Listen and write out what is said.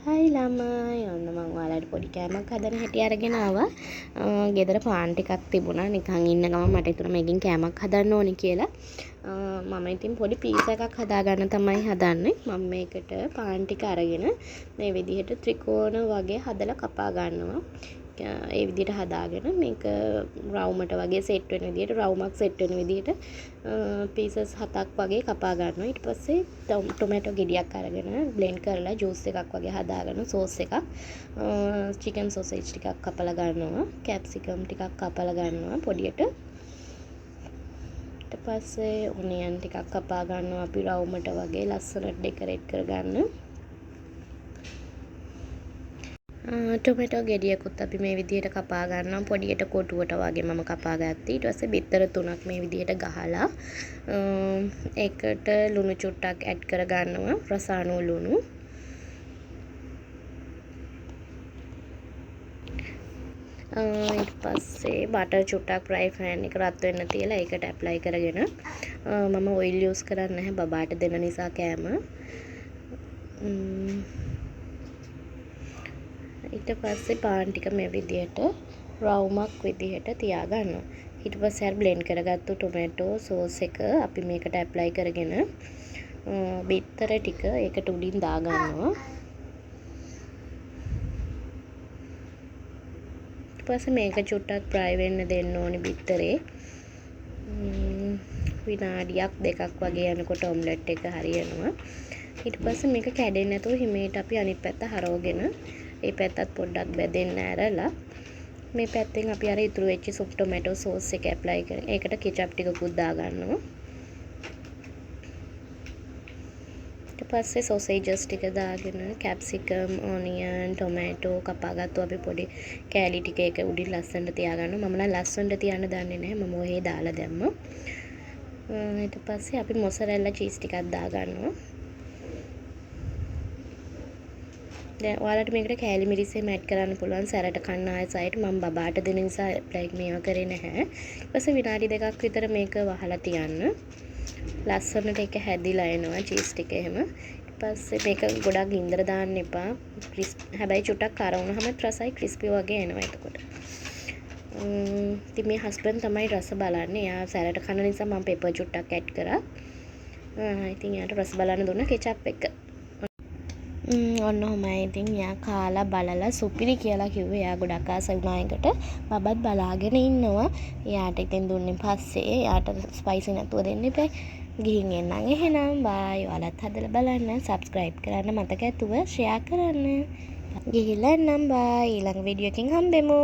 හයි ළමයි ඔන්න මම ඔයාලට පොඩි කෑමක් හදන හැටි අරගෙන ආවා. ගෙදර පාන් ටිකක් තිබුණා. නිකන් ඉන්න ගමන් මට හිතුණා මේකෙන් කෑමක් හදන්න ඕනි කියලා. මම ඉතින් පොඩි පීස් එකක් හදාගන්න තමයි හදන්නේ. මම මේකට පාන් ටික අරගෙන මේ විදිහට ත්‍රිකෝණ වගේ හදලා කපා ගන්නවා. ඒ විදිහට හදාගෙන මේක රවුමට වගේ සෙට් වෙන විදිහට රවුමක් සෙට් වෙන විදිහට පීසස් 7ක් වගේ කපා ගන්නවා. ඊට පස්සේ ටොමැටෝ ගෙඩියක් අරගෙන බ්ලෙන්ඩ් කරලා ජූස් එකක් වගේ හදාගෙන සෝස් එකක් චිකන් සොසේජ් ටිකක් කපලා ගන්නවා. කැප්සිකම් ටිකක් කපලා ගන්නවා පොඩියට. ඊට පස්සේ ඔනියන් ටිකක් කපා ගන්නවා අපි රවුමට වගේ ලස්සනට ඩෙකොරේට් කරගන්න. ටොමැටෝ ගෙඩියකුත් අපි මේ විදිහට කපා ගන්නවා පොඩියට කොටුවට වගේ මම කපා ගත්තා. ඊට පස්සේ බිත්තර 3ක් මේ විදිහට ගහලා ඒකට ලුණු චුට්ටක් ඇඩ් කර ගන්නවා රසායන ලුණු. ඊට පස්සේ බටර් චුට්ටක් ෆ්‍රයි පෑන් එක රත් වෙන්න තියලා ඒකට ඇප්ලයි කරගෙන මම ඔයිල් යූස් කරන්නේ නැහැ බබාට දෙන නිසා කෑම. ඊට පස්සේ පාන් ටික මේ විදිහට රවුමක් විදිහට තියා ගන්නවා. ඊට පස්සේ අර බ්ලෙන්ඩ් කරගත්තු ටොමැටෝ සෝස් එක අපි මේකට ඇප්ලයි කරගෙන බිත්තර ටික ඒකට උඩින් දා ගන්නවා. ඊට පස්සේ මේක චුට්ටක් ෆ්‍රයි වෙන්න දෙන්න ඕනි බිත්තරේ. විනාඩියක් දෙකක් වගේ යනකොට ඔම්ලට් එක හරියනවා. ඊට පස්සේ මේක කැඩෙන්නේ නැතුව හිමීට අපි අනිත් පැත්ත හරවගෙන ඒ පැත්තත් පොඩ්ඩක් බැදෙන්න ඇරලා මේ පැත්තෙන් අපි අර ඉතුරු වෙච්ච සුප් ටොමැටෝ සෝස් එක ඇප්ලයි කරගෙන ඒකට කෙචප් ටිකකුත් දා ගන්නවා. ඊට පස්සේ සොසේජස් ටික දාගෙන කැප්සිකම් ඔනියන් ටොමැටෝ කපාගත්තු අපි පොඩි කෑලි ටික ඒක උඩින් ලස්සනට තියා ගන්නවා. මම නම් ලස්සනට තියන්න දන්නේ නැහැ. මම ඔහේ දාලා දැම්මා. ඊට පස්සේ අපි මොසරෙල්ලා චීස් ටිකක් දා ගන්නවා. දැන් ඔයාලට මේකට කෑලි මිරිස්සෙම ඇඩ් කරන්න පුළුවන් සැරට කන්න ආය සයිඩ් මම බබාට දෙන නිසා ලයික් මේවා කරේ නැහැ. ඊට පස්සේ විනාඩි දෙකක් විතර මේක වහලා තියන්න. ලස්සනට ඒක හැදිලා එනවා චීස් ටික එහෙම. ඊට පස්සේ මේක ගොඩක් ගින්දර දාන්න එපා. හැබැයි චුට්ටක් කර වුණාම රසයි ක්‍රිස්පි වගේ එනවා එතකොට. ඉතින් මේ හස්බන්ඩ් තමයි රස බලන්නේ. එයා සැරට කන නිසා මම පෙපර් චුට්ටක් ඇඩ් කරා. ඉතින් එයාට රස බලන්න දුන්න කෙචප් එක. ඔන්න ඔහොමයි ඉතින් එයා කාලා බලලා සුපිරි කියලා කිව්වේ. එයා ගොඩක් ආස වුණා එකට. බබත් බලාගෙන ඉන්නවා. එයාට ඉතින් දුන්නේ පස්සේ එයාට ස්පයිසි නැතුව දෙන්න එපා. ගිහින් එන්නම් එහෙනම් බයි. ඔයාලත් හදලා බලන්න. සබ්ස්ක්‍රයිබ් කරන්න මතක ඇතුව ෂෙයා කරන්න. ගිහිල්ලා එන්නම් බයි. ඊළඟ වීඩියෝ එකකින් හම්බෙමු.